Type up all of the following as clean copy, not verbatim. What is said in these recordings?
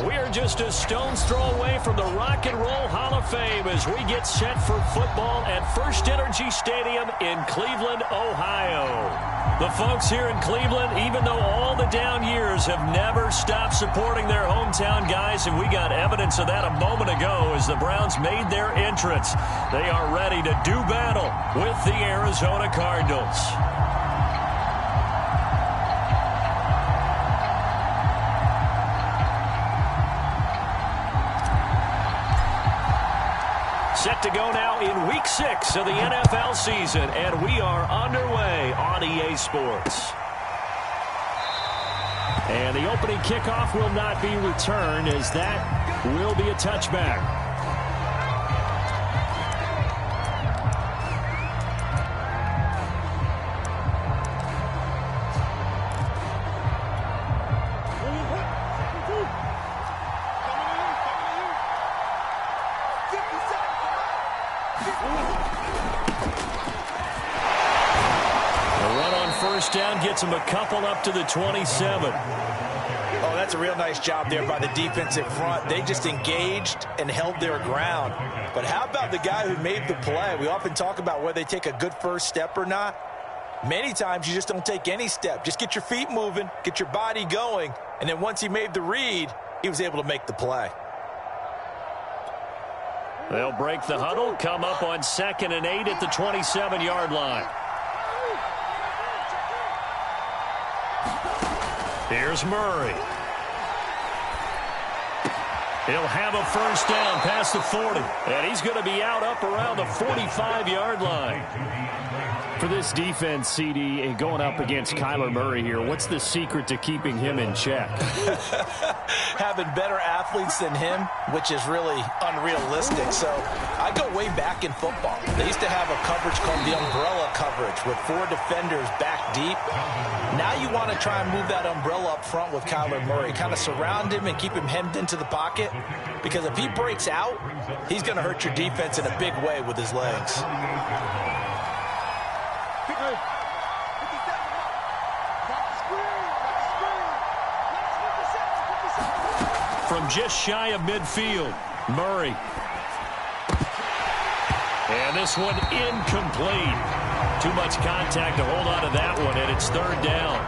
We are just a stone's throw away from the Rock and Roll Hall of Fame as we get set for football at First Energy Stadium in Cleveland, Ohio. The folks here in Cleveland, even though all the down years, have never stopped supporting their hometown guys, and we got evidence of that a moment ago as the Browns made their entrance. They are ready to do battle with the Arizona Cardinals. Set to go now in Week 6 of the NFL season, and we are underway on EA Sports. And the opening kickoff will not be returned, as that will be a touchback. Down gets him a couple up to the 27. Oh, that's a real nice job there by the defensive front. They just engaged and held their ground. But how about the guy who made the play? We often talk about whether they take a good first step or not. Many times you just don't take any step. Just get your feet moving, get your body going, and then once he made the read, he was able to make the play. They'll break the huddle, come up on 2nd and 8 at the 27-yard line. Here's Murray. He'll have a first down past the 40. And he's going to be out up around the 45-yard line. For this defense, CD, and going up against Kyler Murray here, what's the secret to keeping him in check? Having better athletes than him, which is really unrealistic. So I go way back in football. They used to have a coverage called the umbrella coverage with 4 defenders back deep. Now you want to try and move that umbrella up front with Kyler Murray. Kind of surround him and keep him hemmed into the pocket. Because if he breaks out, he's going to hurt your defense in a big way with his legs. From just shy of midfield, Murray. And this one incomplete. Too much contact to hold on to that one, and it's 3rd down.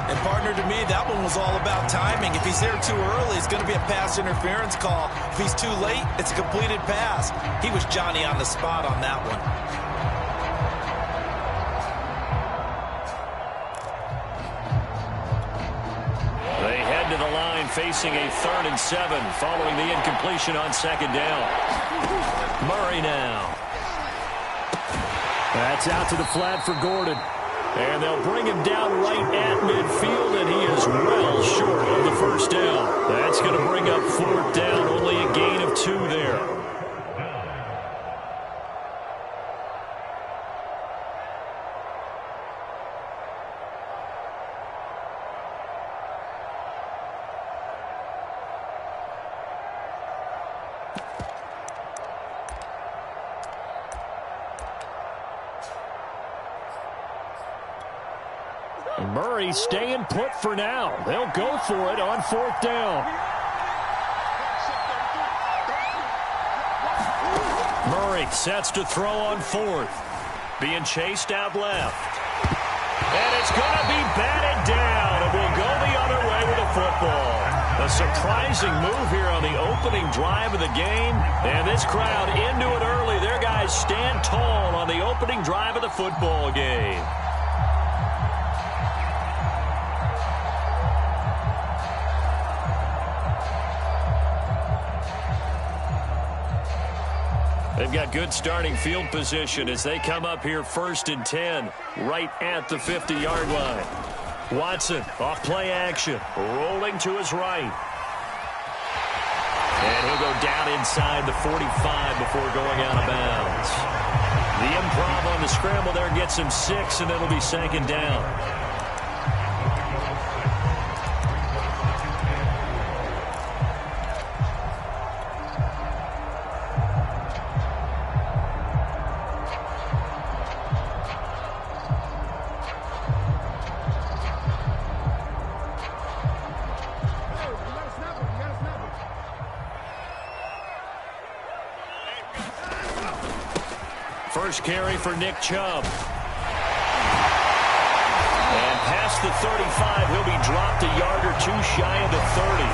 And partner, to me, that one was all about timing. If he's there too early, it's going to be a pass interference call. If he's too late, it's a completed pass. He was Johnny on the spot on that one. They head to the line facing a 3rd and 7 following the incompletion on 2nd down. Murray now. That's out to the flat for Gordon. And they'll bring him down right at midfield, and he is well short of the first down. That's going to bring up 4th down, only a gain of 2 there. Murray staying put for now. They'll go for it on 4th down. Murray sets to throw on 4th. Being chased out left. And it's going to be batted down. It will go the other way with the football. A surprising move here on the opening drive of the game. And this crowd into it early. Their guys stand tall on the opening drive of the football game. They've got good starting field position as they come up here 1st and 10, right at the 50-yard line. Watson off play action, rolling to his right. And he'll go down inside the 45 before going out of bounds. The improv on the scramble there gets him 6, and it'll be 2nd down. First carry for Nick Chubb. And past the 35, he'll be dropped a yard or two shy of the 30.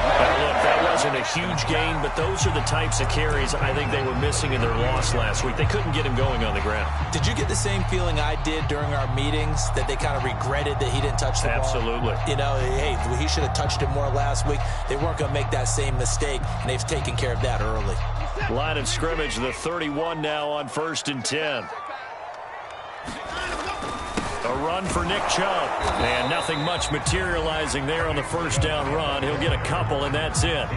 Now look, that wasn't a huge gain, but those are the types of carries I think they were missing in their loss last week. They couldn't get him going on the ground. Did you get the same feeling I did during our meetings, that they kind of regretted that he didn't touch the ball? Absolutely. You know, hey, he should have touched it more last week. They weren't going to make that same mistake, and they've taken care of that early. Line of scrimmage, the 31 now on 1st and 10. A run for Nick Chubb. And nothing much materializing there on the first down run. He'll get a couple, and that's it.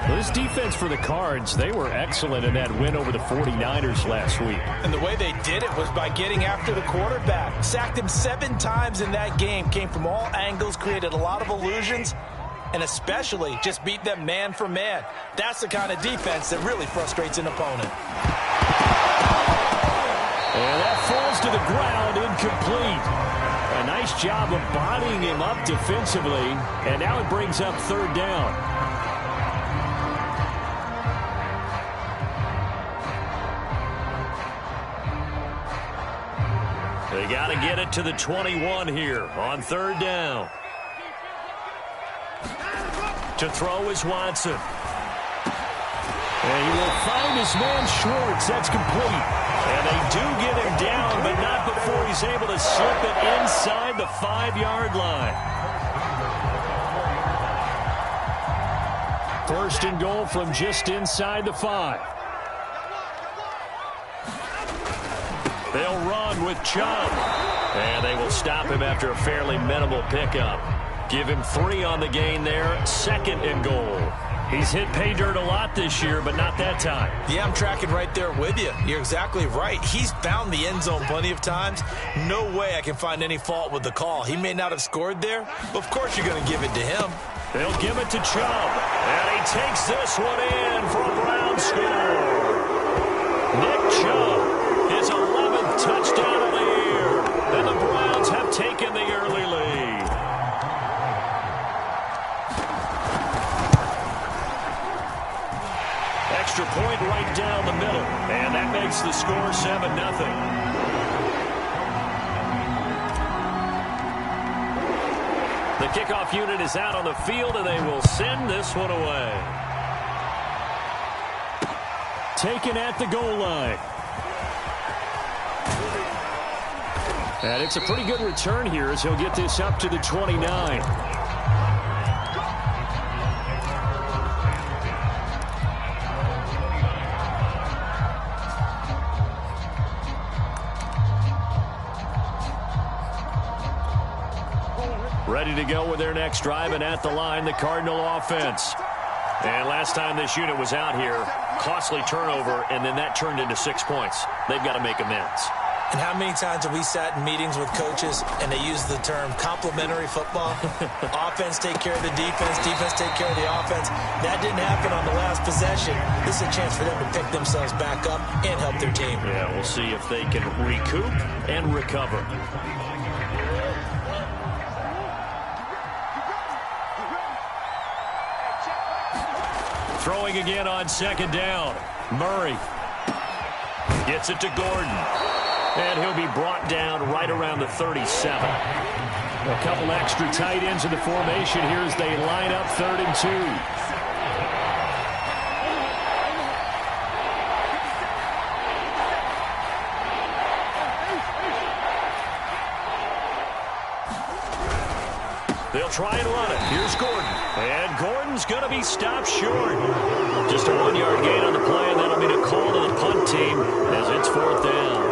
Well, this defense for the Cards, they were excellent in that win over the 49ers last week. And the way they did it was by getting after the quarterback. Sacked him 7 times in that game. Came from all angles, created a lot of illusions, and especially just beat them man for man. That's the kind of defense that really frustrates an opponent. And that falls to the ground, incomplete. A nice job of bodying him up defensively, and now it brings up 3rd down. They got to get it to the 21 here on 3rd down. To throw is Watson. And he will find his man Schwartz. That's complete. And they do get him down, but not before he's able to slip it inside the 5-yard line. 1st and goal from just inside the 5. They'll run with Chubb. And they will stop him after a fairly minimal pickup. Give him 3 on the gain there. 2nd and goal. He's hit pay dirt a lot this year, but not that time. Yeah, I'm tracking right there with you. You're exactly right. He's found the end zone plenty of times. No way I can find any fault with the call. He may not have scored there, but of course you're going to give it to him. They'll give it to Chubb. And he takes this one in for a Brown score. Nick Chubb, his 11th touchdown of the year. And the Browns have taken the early lead. Extra point right down the middle. And that makes the score 7-0. The kickoff unit is out on the field, and they will send this one away. Taken at the goal line. And it's a pretty good return here as he'll get this up to the 29. Ready to go with their next drive, and at the line, the Cardinal offense. And last time this unit was out here, costly turnover, and then that turned into 6 points. They've got to make amends. And how many times have we sat in meetings with coaches and they use the term complementary football? Offense take care of the defense, defense take care of the offense. That didn't happen on the last possession. This is a chance for them to pick themselves back up and help their team. Yeah, we'll see if they can recoup and recover. Throwing again on 2nd down. Murray gets it to Gordon. And he'll be brought down right around the 37. A couple extra tight ends in the formation here as they line up 3rd and 2. They'll try and run it. Here's Gordon. And Gordon's going to be stopped short. Just a 1-yard gain on the play, and that'll be a call to the punt team as it's 4th down.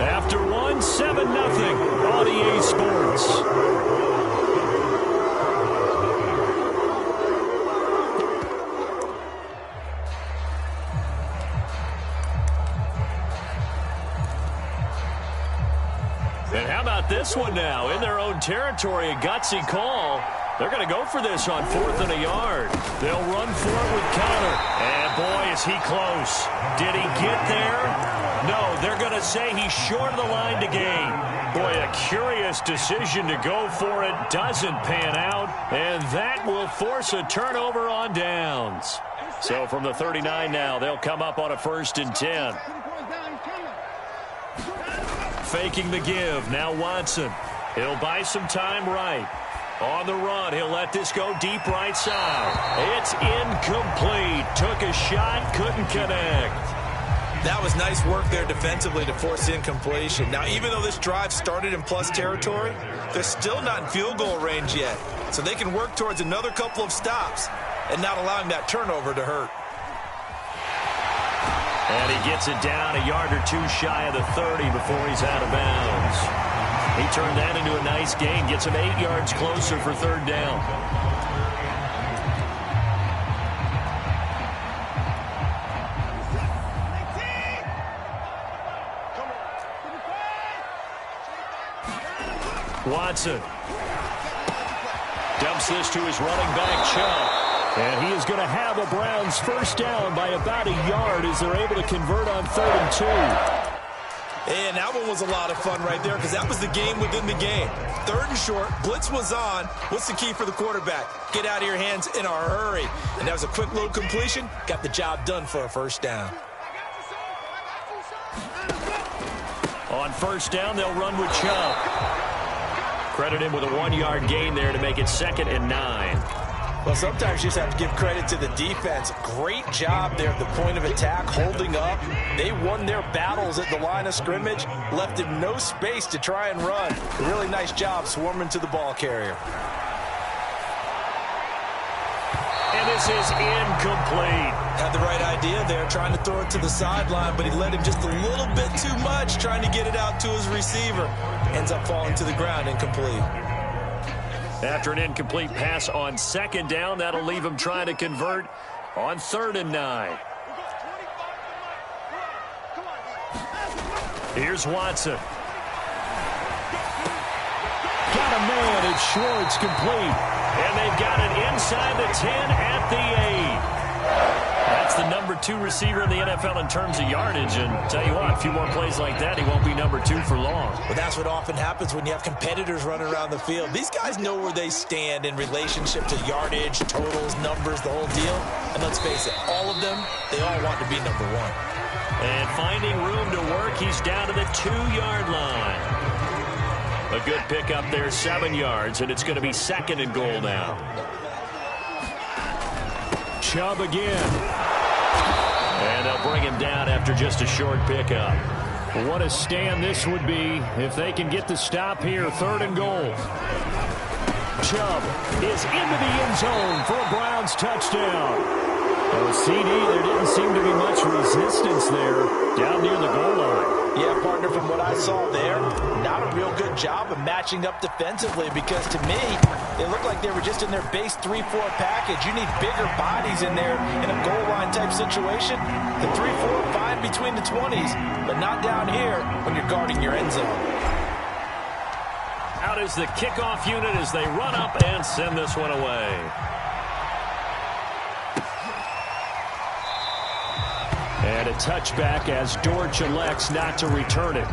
After 1, 7-0 on EA Sports. And how about this one now? In their own territory, a gutsy call. They're going to go for this on 4th and a yard. They'll run for it with Connor. And boy, Is he close? Did he get there? No, they're going to say he's short of the line to gain. Boy, a curious decision to go for it. Doesn't pan out, and that will force a turnover on downs. So from the 39 now, they'll come up on a 1st and 10. Faking the give. Now Watson. He'll buy some time right. On the run, he'll let this go deep right side. It's incomplete. Took a shot, couldn't connect. That was nice work there defensively to force incompletion. Now, even though this drive started in plus territory, they're still not in field goal range yet. So they can work towards another couple of stops and not allowing that turnover to hurt. And he gets it down a yard or two shy of the 30 before he's out of bounds. He turned that into a nice gain, gets him 8 yards closer for 3rd down. Watson dumps this to his running back, Chubb. And he is going to have a Browns 1st down by about a yard as they're able to convert on 3rd and 2. And that one was a lot of fun right there because that was the game within the game. 3rd and short, blitz was on. What's the key for the quarterback? Get out of your hands in a hurry. And that was a quick little completion. Got the job done for a 1st down. On 1st down, they'll run with Chubb. Credit him with a 1-yard gain there to make it 2nd and 9. Well, sometimes you just have to give credit to the defense. Great job there at the point of attack, holding up. They won their battles at the line of scrimmage, left him no space to try and run. A really nice job swarming to the ball carrier. And this is incomplete. Had the right idea there, trying to throw it to the sideline, but he let him just a little bit too much, trying to get it out to his receiver. Ends up falling to the ground, incomplete. After an incomplete pass on 2nd down, that'll leave him trying to convert on 3rd and 9. Here's Watson. Got a man. It's Schwartz, complete. And they've got it inside the 10 at the 8. That's the number 2 receiver in the NFL in terms of yardage. And tell you what, a few more plays like that, he won't be number 2 for long. Well, that's what often happens when you have competitors running around the field. These guys know where they stand in relationship to yardage, totals, numbers, the whole deal. And let's face it, all of them, they all want to be number 1. And finding room to work, he's down to the 2-yard line. A good pickup there, 7 yards, and it's going to be 2nd and goal now. Chubb again. And they'll bring him down after just a short pickup. What a stand this would be if they can get the stop here. 3rd and goal. Chubb is into the end zone for a Browns touchdown. Well, CD, there didn't seem to be much resistance there down near the goal line. Yeah, partner, from what I saw there, not a real good job of matching up defensively because to me, they looked like they were just in their base 3-4 package. You need bigger bodies in there in a goal line type situation. The 3-4, fine between the 20s, but not down here when you're guarding your end zone. Out is the kickoff unit as they run up and send this one away. And a touchback as Dortch elects not to return it.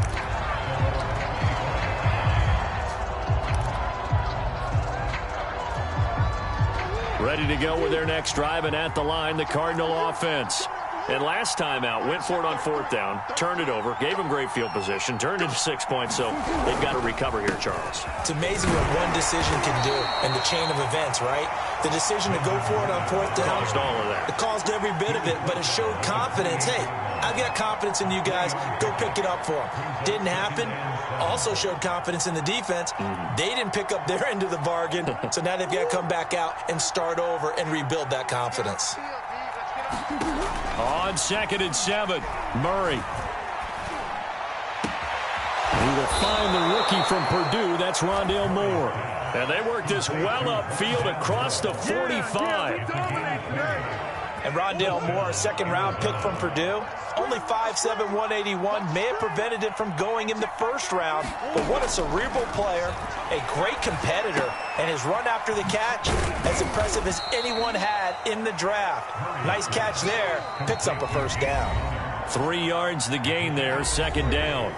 Ready to go with their next drive, and at the line, the Cardinal offense. And last time out, went for it on 4th down, turned it over, gave them great field position, turned it to 6 points, so they've got to recover here, Charles. It's amazing what one decision can do in the chain of events, right? The decision to go for it on 4th down. Caused all of that. It caused every bit of it, but it showed confidence. Hey, I've got confidence in you guys. Go pick it up for them. Didn't happen. Also showed confidence in the defense. They didn't pick up their end of the bargain, so now they've got to come back out and start over and rebuild that confidence. On 2nd and 7, Murray. He will find the rookie from Purdue. That's Rondale Moore. And they work this well upfield across the 45. And Rondale Moore, a second-round pick from Purdue, only 5'7", 181, may have prevented him from going in the first round. But what a cerebral player, a great competitor, and his run after the catch as impressive as anyone had in the draft. Nice catch there, picks up a first down. 3 yards the gain there, second down.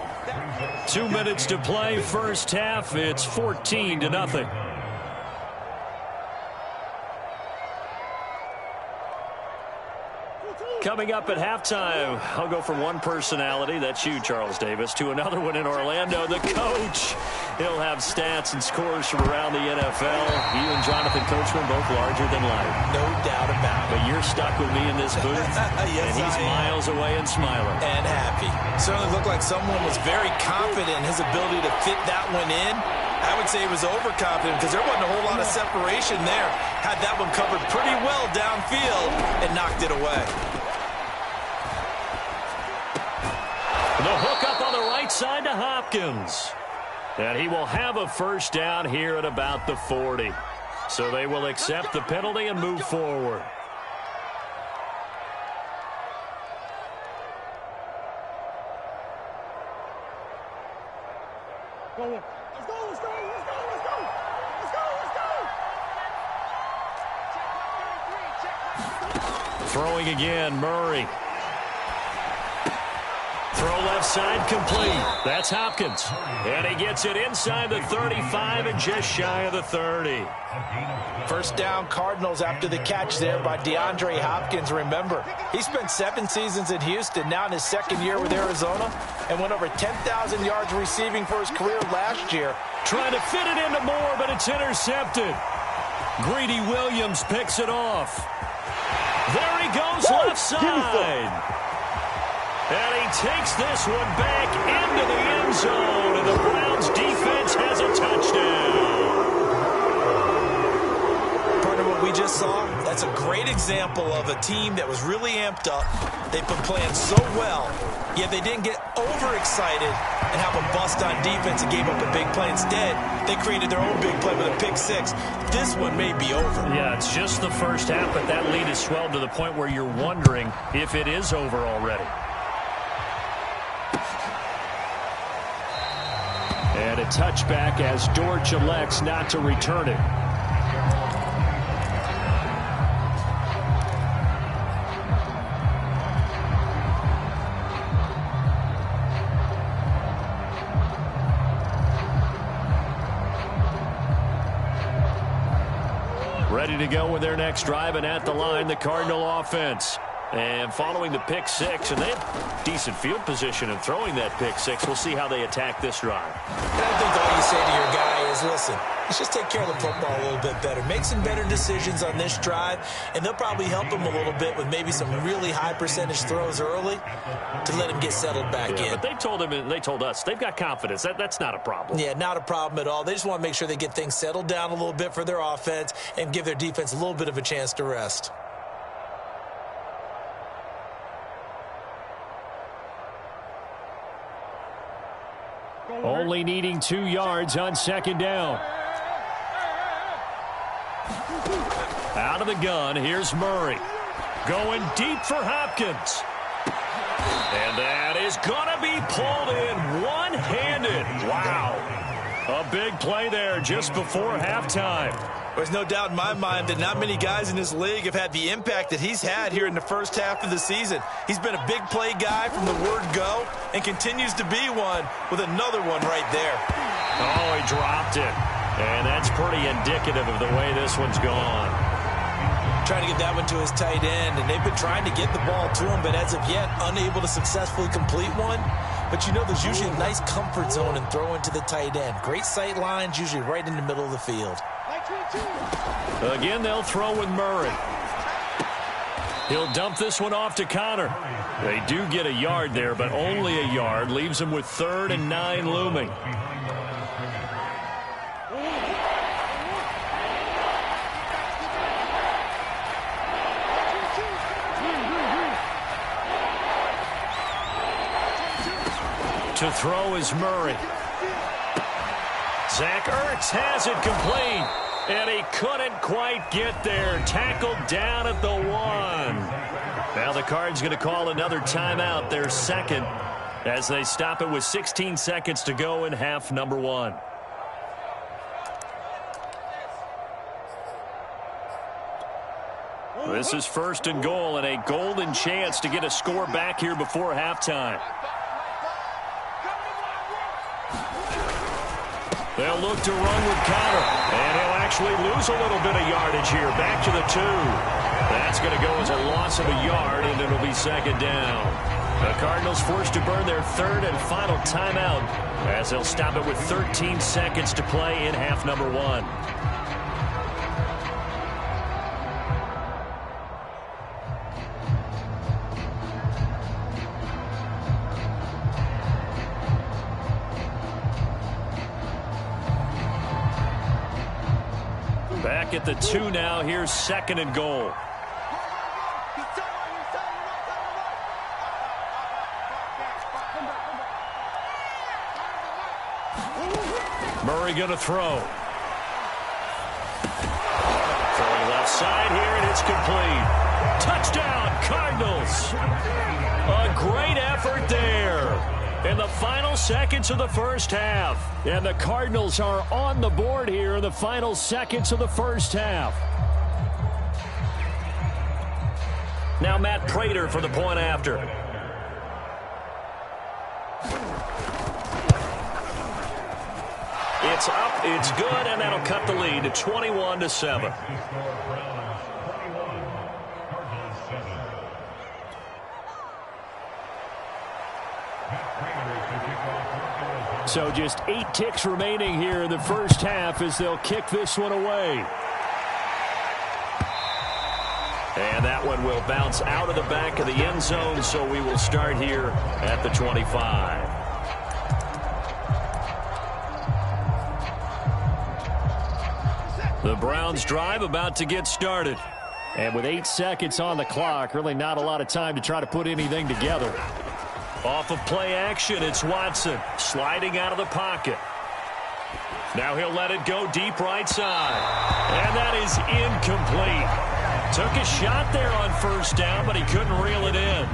2 minutes to play, first half. It's 14-0. Coming up at halftime, I'll go from one personality, that's you, Charles Davis, to another one in Orlando, the coach. He'll have stats and scores from around the NFL. You and Jonathan Coachman both larger than life. No doubt about it. But you're stuck with me in this booth, yes, and he's miles away and smiling. And happy. Certainly looked like someone was very confident in his ability to fit that one in. I would say he was overconfident because there wasn't a whole lot of separation there. Had that one covered pretty well downfield and knocked it away. The hook up on the right side to Hopkins. And he will have a first down here at about the 40. So they will accept the penalty and move forward. Throwing again, Murray. Throw left side complete. That's Hopkins. And he gets it inside the 35 and just shy of the 30. First down Cardinals after the catch there by DeAndre Hopkins. Remember, he spent 7 seasons in Houston, now in his second year with Arizona, and went over 10,000 yards receiving for his career last year. Trying to fit it into Moore, but it's intercepted. Greedy Williams picks it off. There he goes left side. And he takes this one back into the end zone, and the Browns defense has a touchdown. Partner, what we just saw, that's a great example of a team that was really amped up. They've been playing so well, yet they didn't get overexcited and have a bust on defense and gave up a big play. Instead, they created their own big play with a pick six. This one may be over. Yeah, it's just the first half, but that lead has swelled to the point where you're wondering if it is over already. And a touchback as Dortch elects not to return it. Ready to go with their next drive, and at the line, the Cardinal offense. And following the pick six, and they have decent field position in throwing that pick six. We'll see how they attack this drive. I think all you say to your guy is, listen, let's just take care of the football a little bit better. Make some better decisions on this drive, and they'll probably help him a little bit with maybe some really high percentage throws early to let him get settled back in. But they told him, and they told us, they've got confidence. That's not a problem. Yeah, not a problem at all. They just want to make sure they get things settled down a little bit for their offense and give their defense a little bit of a chance to rest. Only needing 2 yards on second down. Out of the gun, here's Murray. Going deep for Hopkins. And that is going to be pulled in one-handed. Wow. A big play there just before halftime. There's no doubt in my mind that not many guys in this league have had the impact that he's had here in the first half of the season. He's been a big play guy from the word go and continues to be one with another one right there. Oh, he dropped it. And that's pretty indicative of the way this one's gone. Trying to get that one to his tight end, and they've been trying to get the ball to him, but as of yet, unable to successfully complete one. But you know there's usually a nice comfort zone in throwing to the tight end. Great sight lines, usually right in the middle of the field. Again, they'll throw with Murray. He'll dump this one off to Connor. They do get a yard there, but only a yard. Leaves them with 3rd and 9 looming. To throw is Murray. Zach Ertz has it complete. And he couldn't quite get there. Tackled down at the 1. Well, the Cards going to call another timeout, their second, as they stop it with 16 seconds to go in half number one. This is first and goal, and a golden chance to get a score back here before halftime. They'll look to run with counter, and he'll actually lose a little bit of yardage here. Back to the 2. That's going to go as a loss of a yard, and it'll be second down. The Cardinals forced to burn their third and final timeout as they'll stop it with 13 seconds to play in half number one. Back at the 2 now. Here's second and goal. Murray going to throw. Throwing left side here, and it's complete. Touchdown, Cardinals. A great effort there in the final seconds of the first half. And the Cardinals are on the board here in the final seconds of the first half. Now Matt Prater for the point after. It's up, it's good, and that'll cut the lead to 21-7. So just 8 ticks remaining here in the first half as they'll kick this one away. And that one will bounce out of the back of the end zone, so we will start here at the 25. The Browns drive about to get started. And with 8 seconds on the clock, really not a lot of time to try to put anything together. Off of play action, it's Watson sliding out of the pocket. Now he'll let it go deep right side. And that is incomplete. Took a shot there on first down, but he couldn't reel it in.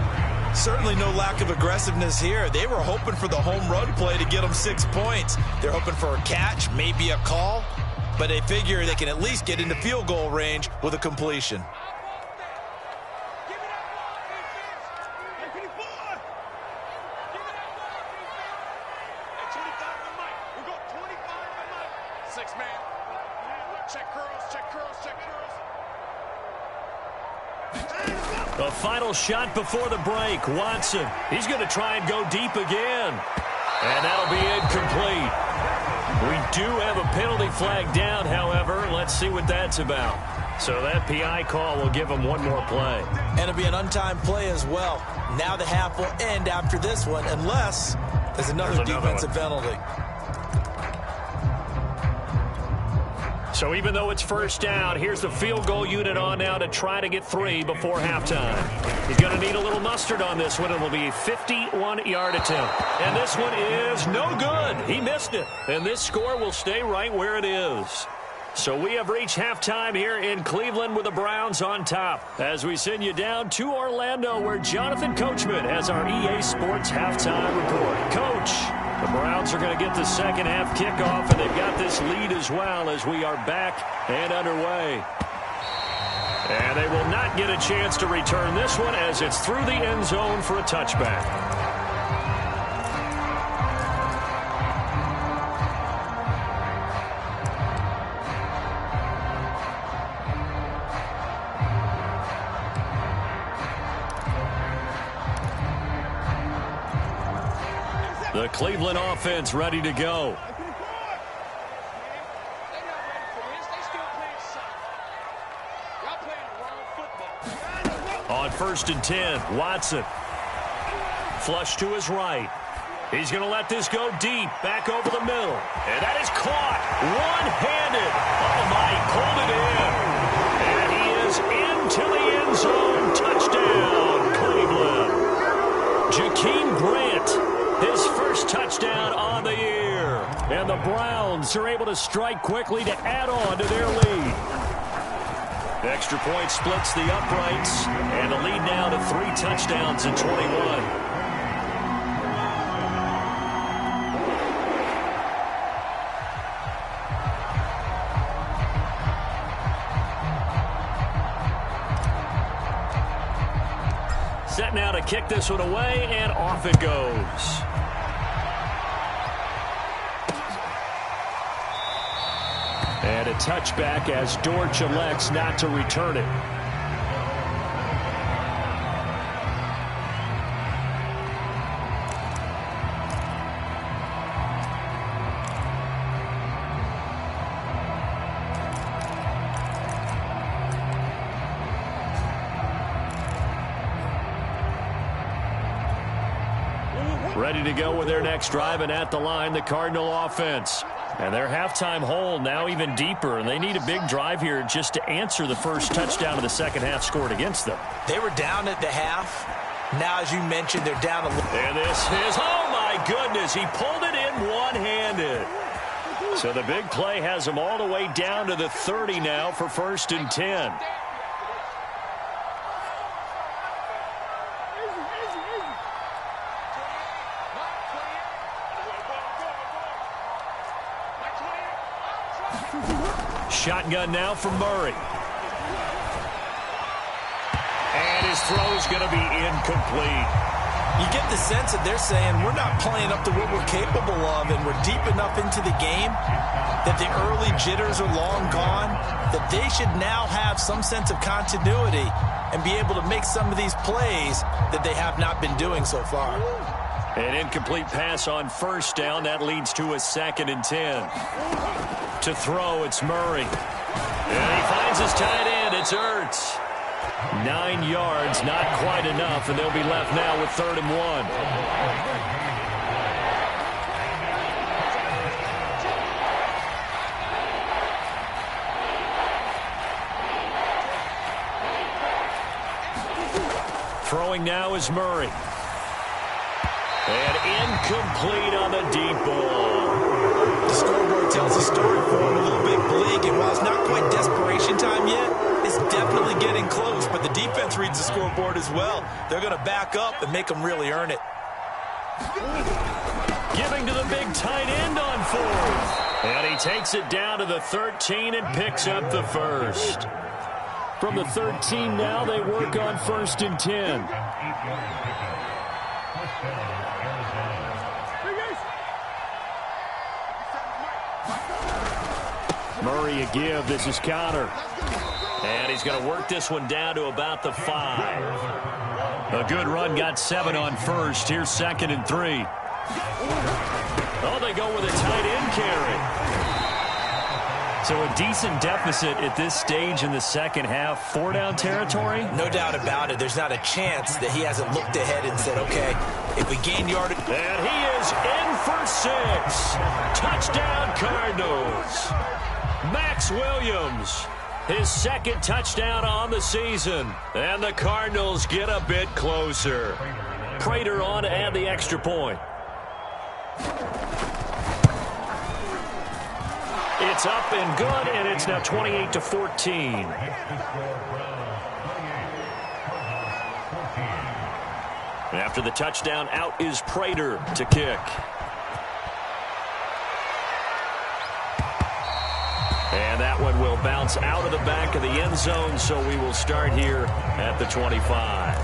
Certainly no lack of aggressiveness here. They were hoping for the home run play to get them 6 points. They're hoping for a catch, maybe a call, but they figure they can at least get into field goal range with a completion. The final shot before the break. Watson, he's going to try and go deep again. And that'll be incomplete. We do have a penalty flag down, however. Let's see what that's about. So that PI call will give him one more play. And it'll be an untimed play as well. Now the half will end after this one, unless there's another defensive penalty. So even though it's first down, here's the field goal unit on now to try to get 3 before halftime. He's going to need a little mustard on this one. It'll be a 51-yard attempt. And this one is no good. He missed it. And this score will stay right where it is. So we have reached halftime here in Cleveland with the Browns on top. As we send you down to Orlando, where Jonathan Coachman has our EA Sports halftime report. Coach, the Browns are going to get the second half kickoff, and they've got this lead as well as we are back and underway. And they will not get a chance to return this one as it's through the end zone for a touchback. The Cleveland offense ready to go. On 1st and 10, Watson. Flush to his right. He's going to let this go deep, back over the middle. And that is caught one-handed. Oh, my, pulled it in. And he is into the end zone. Touchdown, Cleveland. Jakeem Grant. His first touchdown on the year. And the Browns are able to strike quickly to add on to their lead. The extra point splits the uprights, and the lead now to 3 touchdowns in 21. Set now to kick this one away, and off it goes. And a touchback as Dortch elects not to return it. Ready to go with their next drive, and at the line, the Cardinal offense. And their halftime hole now even deeper, and they need a big drive here just to answer the first touchdown of the second half scored against them. They were down at the half. Now, as you mentioned, they're down a little. And this is, oh my goodness, he pulled it in one-handed. So the big play has them all the way down to the 30 now for 1st and 10. Shotgun now from Murray. And his throw's going to be incomplete. You get the sense that they're saying we're not playing up to what we're capable of, and we're deep enough into the game that the early jitters are long gone, that they should now have some sense of continuity and be able to make some of these plays that they have not been doing so far. An incomplete pass on 1st down. That leads to a 2nd and 10. To throw, it's Murray. And he finds his tight end. It's Ertz. 9 yards, not quite enough, and they'll be left now with 3rd and 1. Throwing now is Murray. And incomplete on the deep ball. The scoreboard tells a story for him, a little bit bleak, and while it's not quite desperation time yet, it's definitely getting close, but the defense reads the scoreboard as well. They're going to back up and make them really earn it. Giving to the big tight end on 4th. And he takes it down to the 13 and picks up the 1st. From the 13 now, they work on 1st and 10. Murray a give. This is Connor. And he's going to work this one down to about the 5. A good run, got 7 on 1st. Here's 2nd and 3. Oh, they go with a tight end carry. So a decent deficit at this stage in the second half. 4-down territory? No doubt about it. There's not a chance that he hasn't looked ahead and said, okay, if we gain yardage. And he is in for 6. Touchdown, Cardinals. Max Williams, his 2nd touchdown on the season. And the Cardinals get a bit closer. Prater on to add the extra point. It's up and good, and it's now 28-14. After the touchdown, out is Prater to kick. And that one will bounce out of the back of the end zone, so we will start here at the 25.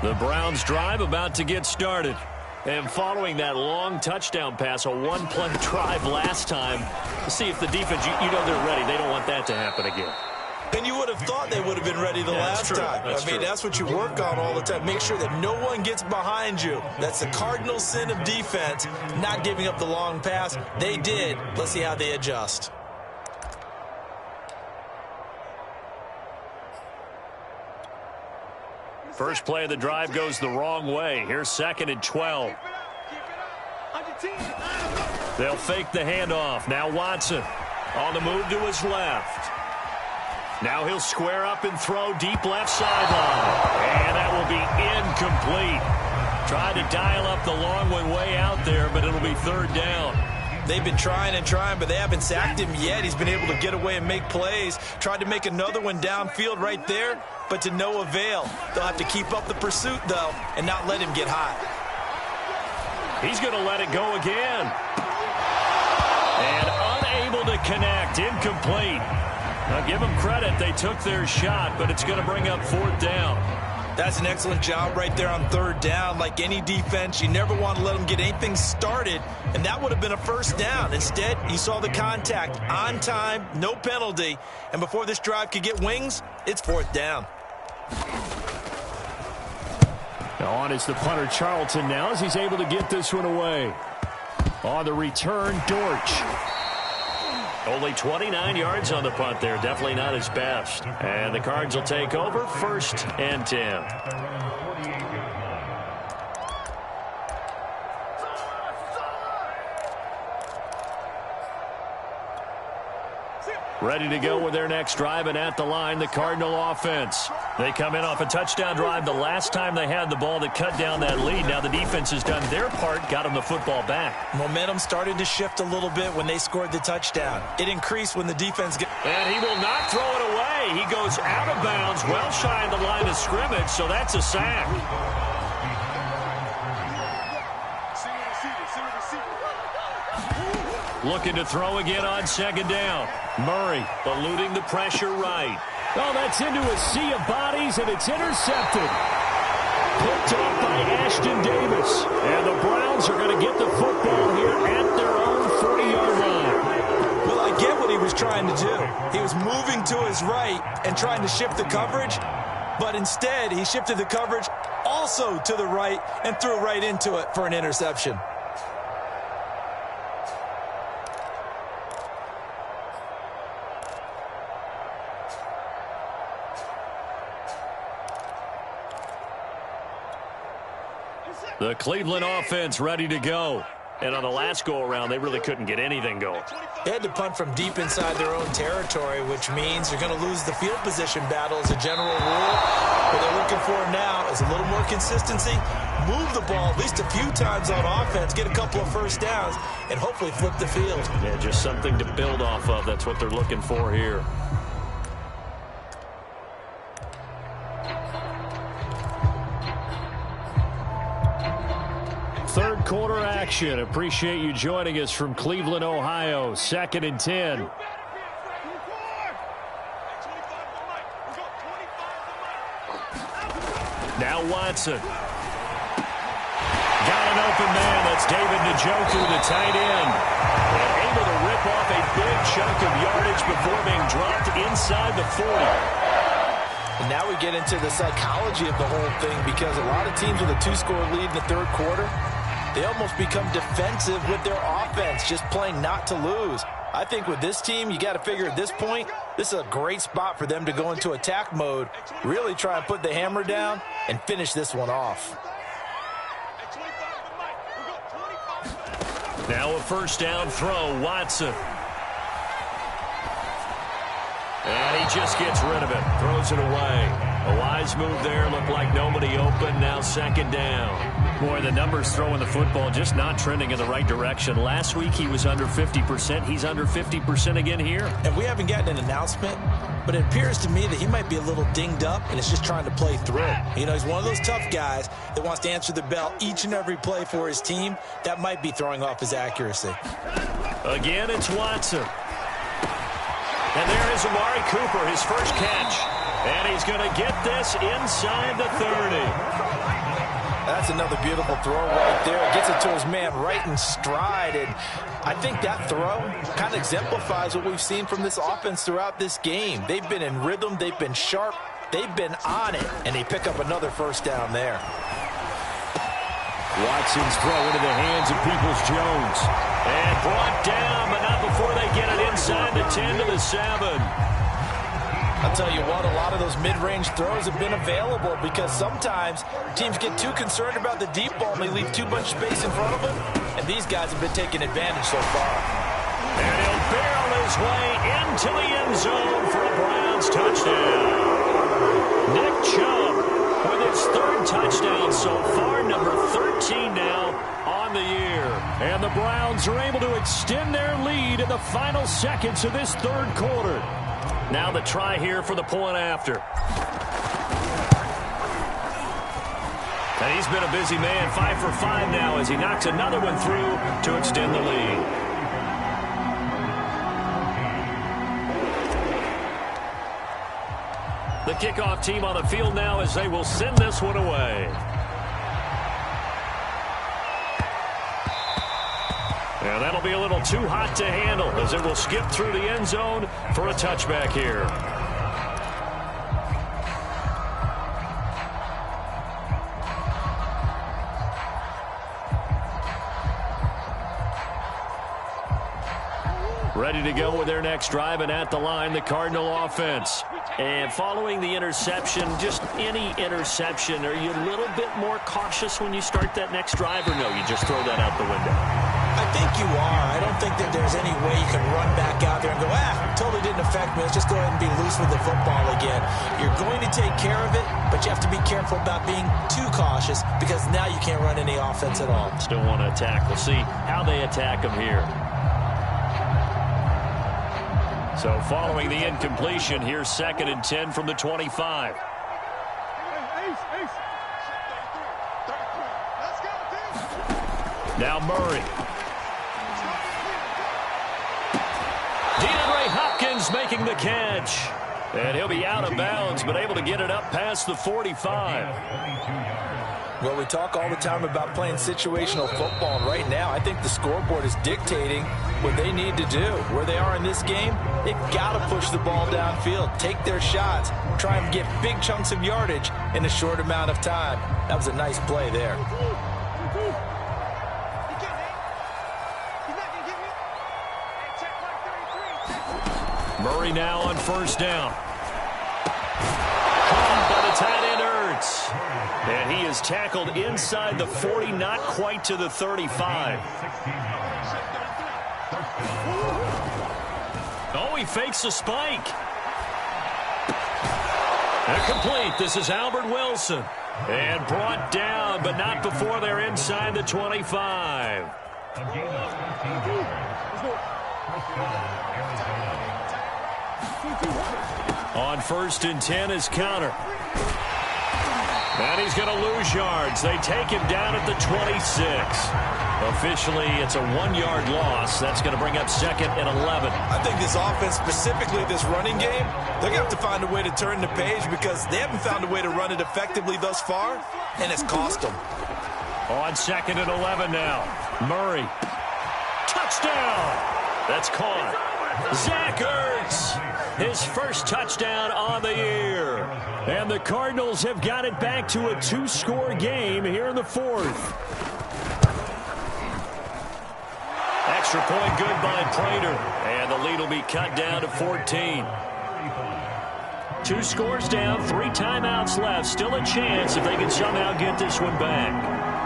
The Browns drive about to get started. And following that long touchdown pass, a one-play drive last time, to see if the defense, you know they're ready. They don't want that to happen again. And you would have thought they would have been ready the last time. I mean, that's what you work on all the time. Make sure that no one gets behind you. That's the cardinal sin of defense, not giving up the long pass. They did. Let's see how they adjust. First play of the drive goes the wrong way. Here's 2nd and 12. They'll fake the handoff. Now Watson on the move to his left. Now he'll square up and throw deep left sideline. And that will be incomplete. Tried to dial up the long one way out there, but it'll be third down. They've been trying and trying, but they haven't sacked him yet. He's been able to get away and make plays. Tried to make another one downfield right there, but to no avail. They'll have to keep up the pursuit, though, and not let him get hot. He's going to let it go again. And unable to connect. Incomplete. Now, give them credit. They took their shot, but it's going to bring up fourth down. That's an excellent job right there on third down. Like any defense, you never want to let them get anything started, and that would have been a first down. Instead, you saw the contact on time, no penalty, and before this drive could get wings, it's fourth down. Now on is the punter Charlton now as he's able to get this one away. On the return, Dortch. Only 29 yards on the punt there. Definitely not his best. And the Cards will take over, 1st and 10. Ready to go with their next drive, and at the line, the Cardinal offense. They come in off a touchdown drive the last time they had the ball that cut down that lead. Now the defense has done their part, got them the football back. Momentum started to shift a little bit when they scored the touchdown. It increased when the defense got... And he will not throw it away. He goes out of bounds, well shy of the line of scrimmage, so that's a sack. Looking to throw again on second down. Murray eluding the pressure right. Oh, that's into a sea of bodies, and it's intercepted. Picked off by Ashton Davis. And the Browns are going to get the football here at their own 40-yard line. Well, I get what he was trying to do. He was moving to his right and trying to shift the coverage, but instead he shifted the coverage also to the right and threw right into it for an interception. The Cleveland offense ready to go. And on the last go-around, they really couldn't get anything going. They had to punt from deep inside their own territory, which means you're going to lose the field position battle as a general rule. What they're looking for now is a little more consistency, move the ball at least a few times on offense, get a couple of first downs, and hopefully flip the field. Yeah, just something to build off of. That's what they're looking for here. Third quarter action. Appreciate you joining us from Cleveland, Ohio. 2nd and 10. Now Watson. Got an open man. That's David Njoku, the tight end. And able to rip off a big chunk of yardage before being dropped inside the 40. And now we get into the psychology of the whole thing, because a lot of teams with a 2-score lead in the third quarter, they almost become defensive with their offense, just playing not to lose. I think with this team, you got to figure at this point, this is a great spot for them to go into attack mode, really try and put the hammer down and finish this one off. Now a first down throw, Watson. And he just gets rid of it, throws it away. A wise move there, looked like nobody open, now second down. Boy, the numbers throwing the football just not trending in the right direction. Last week he was under 50%. He's under 50% again here. And we haven't gotten an announcement, but it appears to me that he might be a little dinged up and is just trying to play through. You know, he's one of those tough guys that wants to answer the bell each and every play for his team. That might be throwing off his accuracy. Again, it's Watson. And there is Amari Cooper, his first catch. And he's going to get this inside the 30. That's another beautiful throw right there. Gets it to his man right in stride. And I think that throw kind of exemplifies what we've seen from this offense throughout this game. They've been in rhythm. They've been sharp. They've been on it. And they pick up another first down there. Watson's throw into the hands of Peoples-Jones. And brought down, but not before they get it inside the 10 to the 7. I'll tell you what, a lot of those mid-range throws have been available because sometimes teams get too concerned about the deep ball and they leave too much space in front of them, and these guys have been taking advantage so far. And he'll barrel his way into the end zone for a Browns touchdown. Nick Chubb with its third touchdown so far, number 13 now on the year. And the Browns are able to extend their lead in the final seconds of this third quarter. Now the try here for the point after. And he's been a busy man, 5 for 5 now as he knocks another one through to extend the lead. The kickoff team on the field now as they will send this one away. And that'll be a little too hot to handle as it will skip through the end zone for a touchback here. Ready to go with their next drive, and at the line, the Cardinal offense. And following the interception, just any interception, are you a little bit more cautious when you start that next drive, or no, you just throw that out the window? I think you are. I don't think that there's any way you can run back out there and go, totally didn't affect me. Let's just go ahead and be loose with the football again. You're going to take care of it, but you have to be careful about being too cautious because now you can't run any offense at all. Still want to attack. We'll see how they attack them here. So following the incompletion, here's 2nd and 10 from the 25. Now Murray. DeAndre Hopkins making the catch. And he'll be out of bounds, but able to get it up past the 45. Well, we talk all the time about playing situational football, and right now I think the scoreboard is dictating what they need to do. Where they are in this game, they've got to push the ball downfield, take their shots, try and get big chunks of yardage in a short amount of time. That was a nice play there. Murray now on 1st down. Caught by the tight end Ertz. And he is tackled inside the 40, not quite to the 35. Oh, he fakes a spike. Incomplete. This is Albert Wilson. And brought down, but not before they're inside the 25. On 1st and 10 is Counter. And he's going to lose yards. They take him down at the 26. Officially, it's a 1-yard loss. That's going to bring up 2nd and 11. I think this offense, specifically this running game, they're going to have to find a way to turn the page because they haven't found a way to run it effectively thus far, and it's cost them. On 2nd and 11 now. Murray. Touchdown. That's caught. Zach Ertz. His first touchdown on the year. And the Cardinals have got it back to a 2-score game here in the 4th. Extra point good by Prater. And the lead will be cut down to 14. 2 scores down, 3 timeouts left. Still a chance if they can somehow get this one back.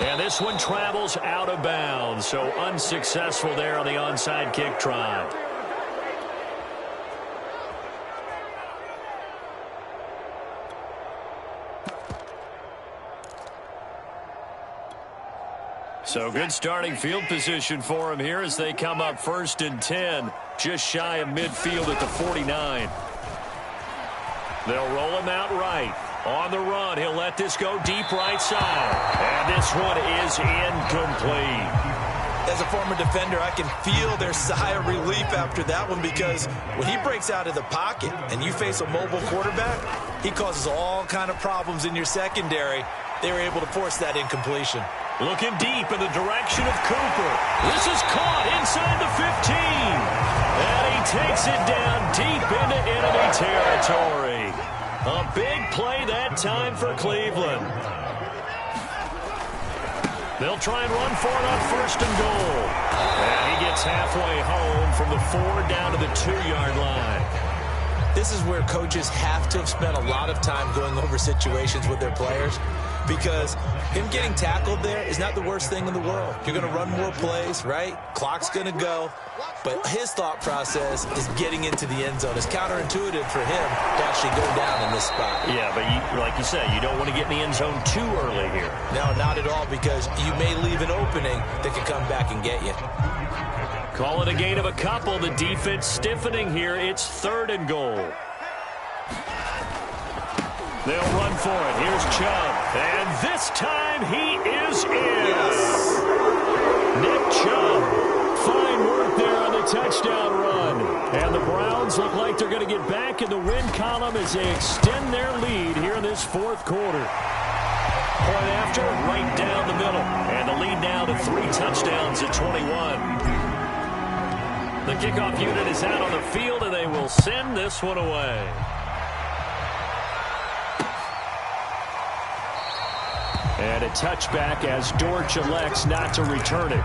And this one travels out of bounds, so unsuccessful there on the onside kick try. So good starting field position for him here as they come up 1st and 10, just shy of midfield at the 49. They'll roll him out right. On the run, he'll let this go deep right side. And this one is incomplete. As a former defender, I can feel their sigh of relief after that one because when he breaks out of the pocket and you face a mobile quarterback, he causes all kind of problems in your secondary. They were able to force that incompletion. Looking deep in the direction of Cooper. This is caught inside the 15. And he takes it down deep into enemy territory. A big play that time for Cleveland. They'll try and run for it on 1st and goal. And he gets halfway home from the 4 down to the 2-yard line. This is where coaches have to have spent a lot of time going over situations with their players. because him getting tackled there is not the worst thing in the world. You're going to run more plays, right? Clock's going to go. But his thought process is getting into the end zone. It's counterintuitive for him to actually go down in this spot. Yeah, but like you said, you don't want to get in the end zone too early here. No, not at all, because you may leave an opening that could come back and get you. Call it a gain of a couple. The defense stiffening here. It's 3rd and goal. They'll run for it. Here's Chubb. And this time he is in. Yes. Nick Chubb. Fine work there on the touchdown run. And the Browns look like they're going to get back in the win column as they extend their lead here in this 4th quarter. Point after, right down the middle. And the lead now to 3 touchdowns at 21. The kickoff unit is out on the field, and they will send this one away. And a touchback as Dortch elects not to return it.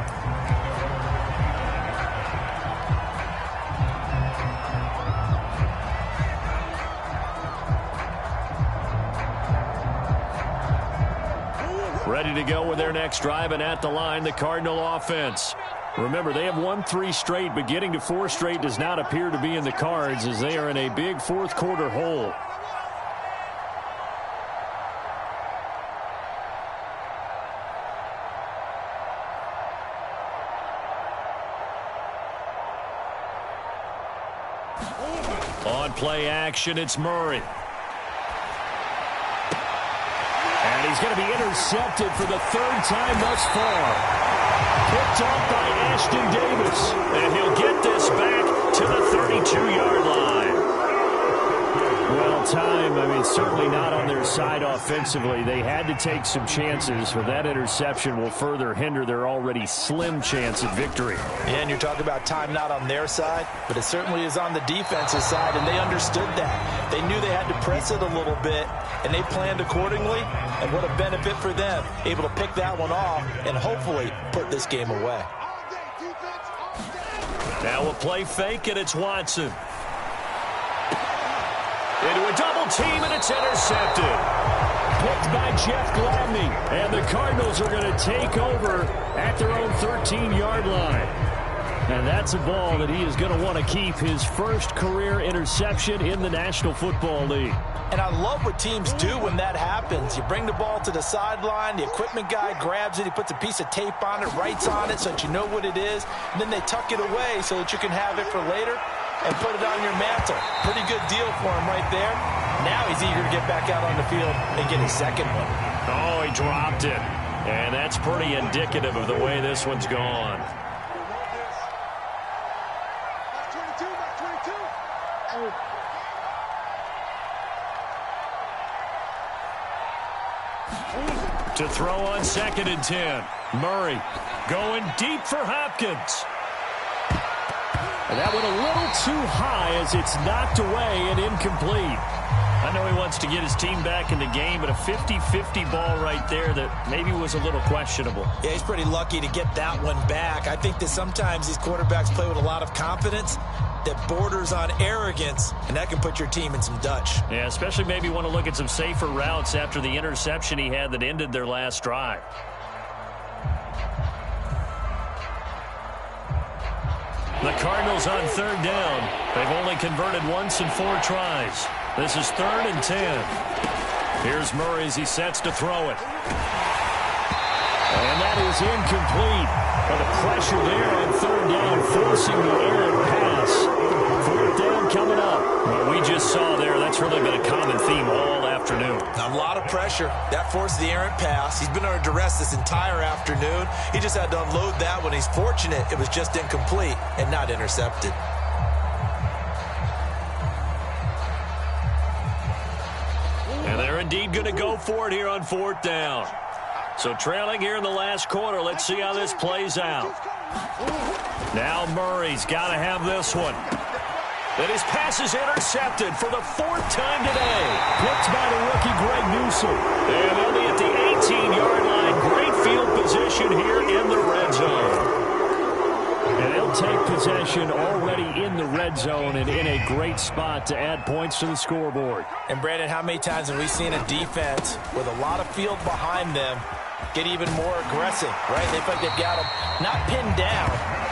Ready to go with their next drive, and at the line, the Cardinal offense. Remember, they have won 3 straight, but getting to 4 straight does not appear to be in the cards as they are in a big 4th quarter hole. On play action, it's Murray. And he's going to be intercepted for the 3rd time thus far. Picked off by Ashton Davis. And he'll get this back to the 32-yard line. Well, certainly not on their side offensively. They had to take some chances, but that interception will further hinder their already slim chance at victory. Yeah, and you're talking about time not on their side, but it certainly is on the defensive side, and they understood that. They knew they had to press it a little bit, and they planned accordingly, and what a benefit for them, able to pick that one off and hopefully put this game away. Now a play fake, and it's Watson. Into a double team, and it's intercepted. Picked by Jeff Gladney. And the Cardinals are going to take over at their own 13-yard line. And that's a ball that he is going to want to keep, his first career interception in the National Football League. And I love what teams do when that happens. You bring the ball to the sideline, the equipment guy grabs it, he puts a piece of tape on it, writes on it so that you know what it is, and then they tuck it away so that you can have it for later and put it on your mantle. Pretty good deal for him right there. Now he's eager to get back out on the field and get his second one. Oh, he dropped it. And that's pretty indicative of the way this one's gone. To throw on 2nd and 10. Murray going deep for Hopkins. And that went a little too high as it's knocked away and incomplete. I know he wants to get his team back in the game, but a 50-50 ball right there that maybe was a little questionable. Yeah, he's pretty lucky to get that one back. I think that sometimes these quarterbacks play with a lot of confidence that borders on arrogance, and that can put your team in some Dutch. Yeah, especially maybe want to look at some safer routes after the interception he had that ended their last drive. The Cardinals on 3rd down. They've only converted once in 4 tries. This is 3rd and 10. Here's Murray as he sets to throw it. And that is incomplete. But the pressure there on 3rd down, forcing the errant pass. 4th down coming up. What we just saw there, that's really been a common theme all afternoon. A lot of pressure. That forced the errant pass. He's been under duress this entire afternoon. He just had to unload that one. He's fortunate it was just incomplete and not intercepted. And they're indeed going to go for it here on 4th down. So trailing here in the last quarter. Let's see how this plays out. Now Murray's got to have this one. And his pass is intercepted for the 4th time today. Picked by the rookie Greg Newsome. And they'll be at the 18-yard line. Great field position here in the red zone. And they'll take possession already in the red zone and in a great spot to add points to the scoreboard. And, Brandon, how many times have we seen a defense with a lot of field behind them get even more aggressive, right? They feel like they've got them not pinned down,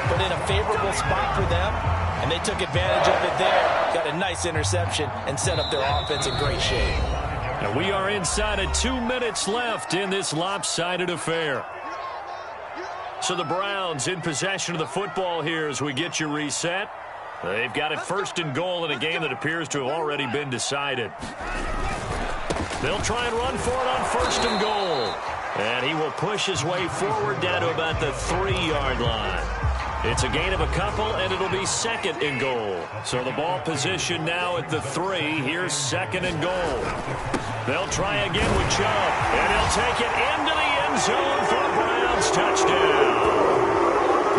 but in a favorable spot for them, and they took advantage of it there, got a nice interception, and set up their offense in great shape. And we are inside of 2 minutes left in this lopsided affair. So the Browns in possession of the football here as we get you reset. They've got it first and goal in a game that appears to have already been decided. They'll try and run for it on first and goal. And he will push his way forward down to about the 3-yard line. It's a gain of a couple, and it'll be second and goal. So the ball position now at the 3. Here's second and goal. They'll try again with Chubb, and he'll take it into the end zone for a Browns touchdown.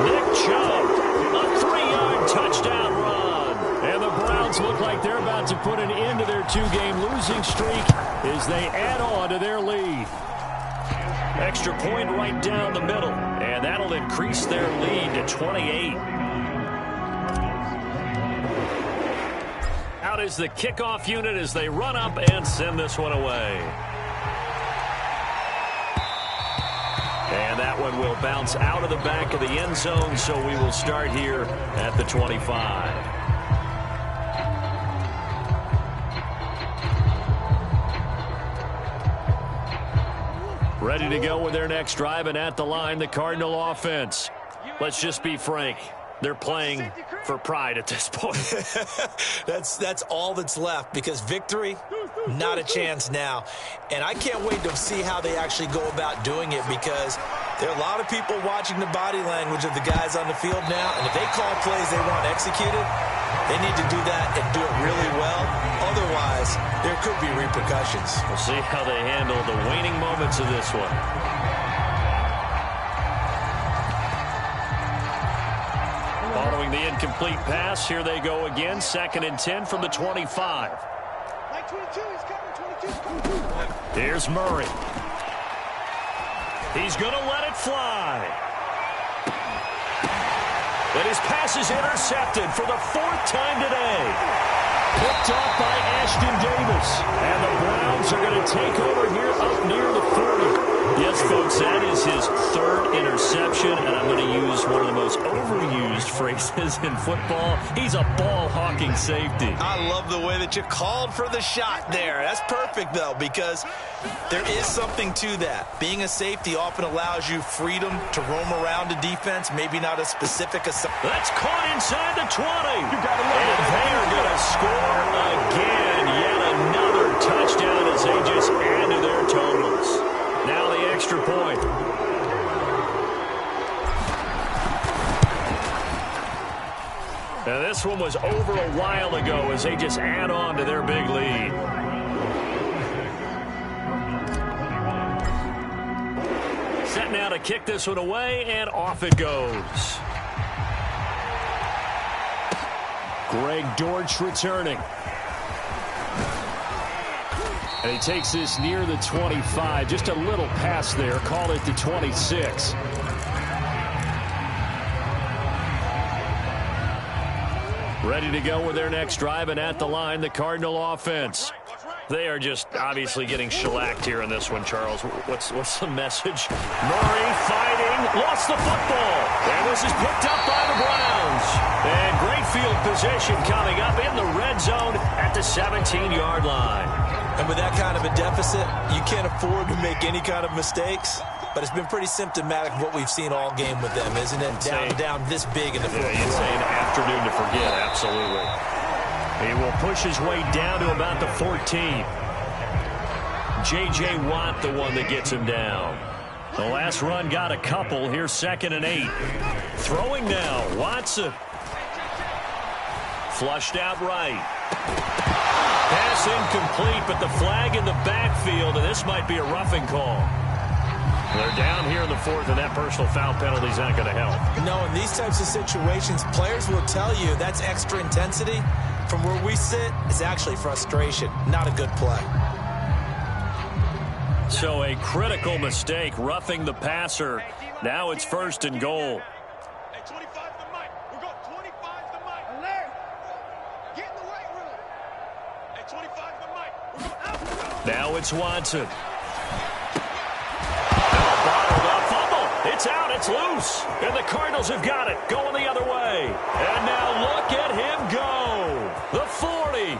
Nick Chubb, a 3-yard touchdown run. And the Browns look like they're about to put an end to their 2-game losing streak as they add on to their lead. Extra point right down the middle, and that'll increase their lead to 28. Out is the kickoff unit as they run up and send this one away. And that one will bounce out of the back of the end zone, so we will start here at the 25. Ready to go with their next drive, and at the line, the Cardinal offense. Let's just be frank. They're playing for pride at this point. That's all that's left, because victory, not a chance now. And I can't wait to see how they actually go about doing it, because there are a lot of people watching the body language of the guys on the field now, and if they call plays they want executed, they need to do that and do it really well. Otherwise, there could be repercussions. We'll see how they handle the waning moments of this one. Following the incomplete pass, here they go again. 2nd and 10 from the 25. Here's Murray. He's going to let it fly. And his pass is intercepted for the 4th time today. Picked off by Ashton Davis. And the Browns are going to take over here up near the 40. Yes, folks, that is his 3rd interception, and I'm going to use one of the most overused phrases in football. He's a ball-hawking safety. I love the way that you called for the shot there. That's perfect, though, because there is something to that. Being a safety often allows you freedom to roam around a defense, maybe not a specific assignment. That's caught inside the 20. And they are going to score again. Yet another touchdown as they just add to their totals. Now the extra point. Now this one was over a while ago as they just add on to their big lead. Set now to kick this one away, and off it goes. Greg Dortch returning. And he takes this near the 25. Just a little pass there. Call it the 26. Ready to go with their next drive, and at the line, the Cardinal offense. They are just obviously getting shellacked here in this one, Charles. What's the message? Murray fighting, lost the football. And this is picked up by the Browns. And great field position coming up in the red zone at the 17-yard line. And with that kind of a deficit, you can't afford to make any kind of mistakes. But it's been pretty symptomatic of what we've seen all game with them, isn't it? Down this big in the fourth quarter. It's an afternoon to forget, absolutely. He will push his way down to about the 14. J.J. Watt, the one that gets him down. The last run got a couple. Here's 2nd and 8. Throwing now, Watson. Flushed out right. Pass incomplete, but the flag in the backfield, and this might be a roughing call. They're down here in the 4th, and that personal foul penalty is not going to help. No, in these types of situations, players will tell you that's extra intensity. From where we sit, it's actually frustration, not a good play. So a critical mistake, roughing the passer. Now it's 1st and goal. Now it's Watson. Bottled up fumble. It's out. It's loose. And the Cardinals have got it. Going the other way. And now look at him go. The 40.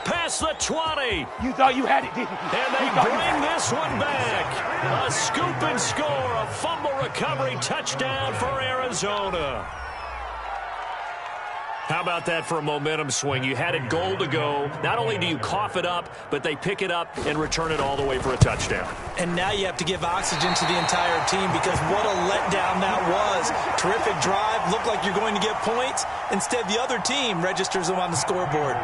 Past the 20. You thought you had it, didn't you? And they bring this one back. A scoop and score. A fumble recovery touchdown for Arizona. How about that for a momentum swing? You had it goal to go. Not only do you cough it up, but they pick it up and return it all the way for a touchdown. And now you have to give oxygen to the entire team because what a letdown that was. Terrific drive. Looked like you're going to get points. Instead, the other team registers them on the scoreboard.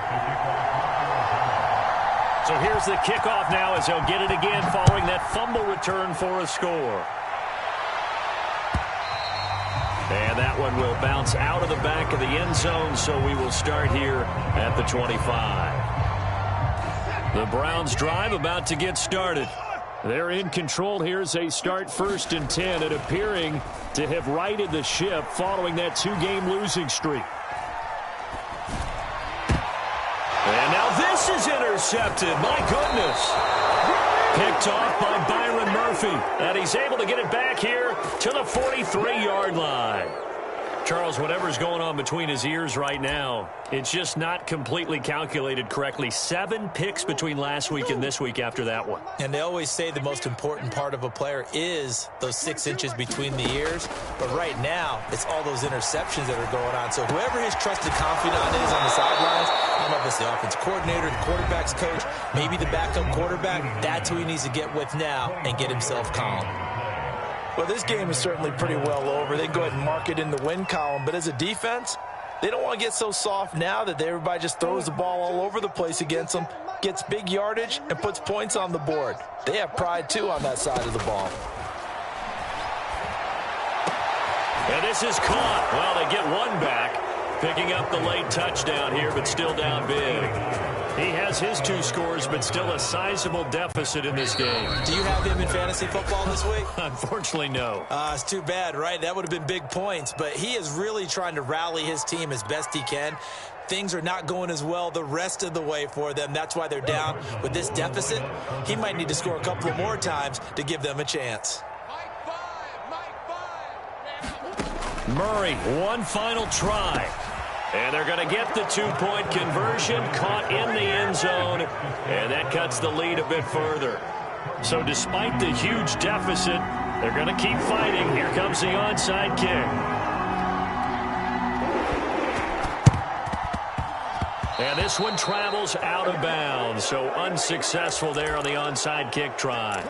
So here's the kickoff now as they'll get it again following that fumble return for a score. And that one will bounce out of the back of the end zone, so we will start here at the 25. The Browns drive about to get started. They're in control here as they start 1st and 10 and appearing to have righted the ship following that 2-game losing streak. And now this is intercepted. My goodness. Picked off by Byron Murphy. And he's able to get it back here to the 43-yard line. Charles, whatever's going on between his ears right now, it's just not completely calculated correctly. 7 picks between last week and this week after that one. And they always say the most important part of a player is those 6 inches between the ears. But right now, it's all those interceptions that are going on. So whoever his trusted confidant is on the sidelines, I don't know if it's the offensive coordinator, the quarterback's coach, maybe the backup quarterback, that's who he needs to get with now and get himself calm. Well, this game is certainly pretty well over. They can go ahead and mark it in the win column. But as a defense, they don't want to get so soft now that everybody just throws the ball all over the place against them, gets big yardage, and puts points on the board. They have pride, too, on that side of the ball. And this is caught. Well, they get one back, picking up the late touchdown here, but still down big. He has his 2 scores, but still a sizable deficit in this game. Do you have him in fantasy football this week? Unfortunately, no. It's too bad, right? That would have been big points. But he is really trying to rally his team as best he can. Things are not going as well the rest of the way for them. That's why they're down with this deficit. He might need to score a couple of more times to give them a chance. Murray, one final try. And they're going to get the 2-point conversion, caught in the end zone, and that cuts the lead a bit further. So despite the huge deficit, they're going to keep fighting. Here comes the onside kick. And this one travels out of bounds, so unsuccessful there on the onside kick try.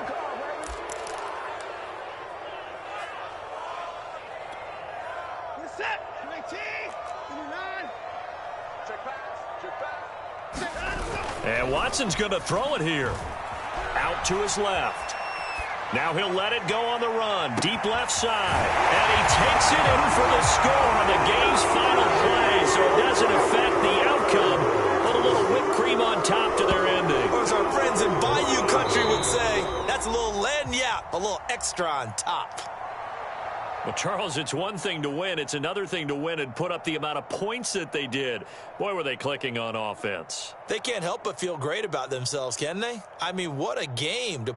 And Watson's going to throw it here. Out to his left. Now he'll let it go on the run. Deep left side. And he takes it in for the score on the game's final play. So it doesn't affect the outcome. Put a little whipped cream on top to their ending. Or as our friends in Bayou Country would say, that's a little lagniappe, a little extra on top. Well, Charles, it's one thing to win. It's another thing to win and put up the amount of points that they did. Boy, were they clicking on offense. They can't help but feel great about themselves, can they? I mean, what a game to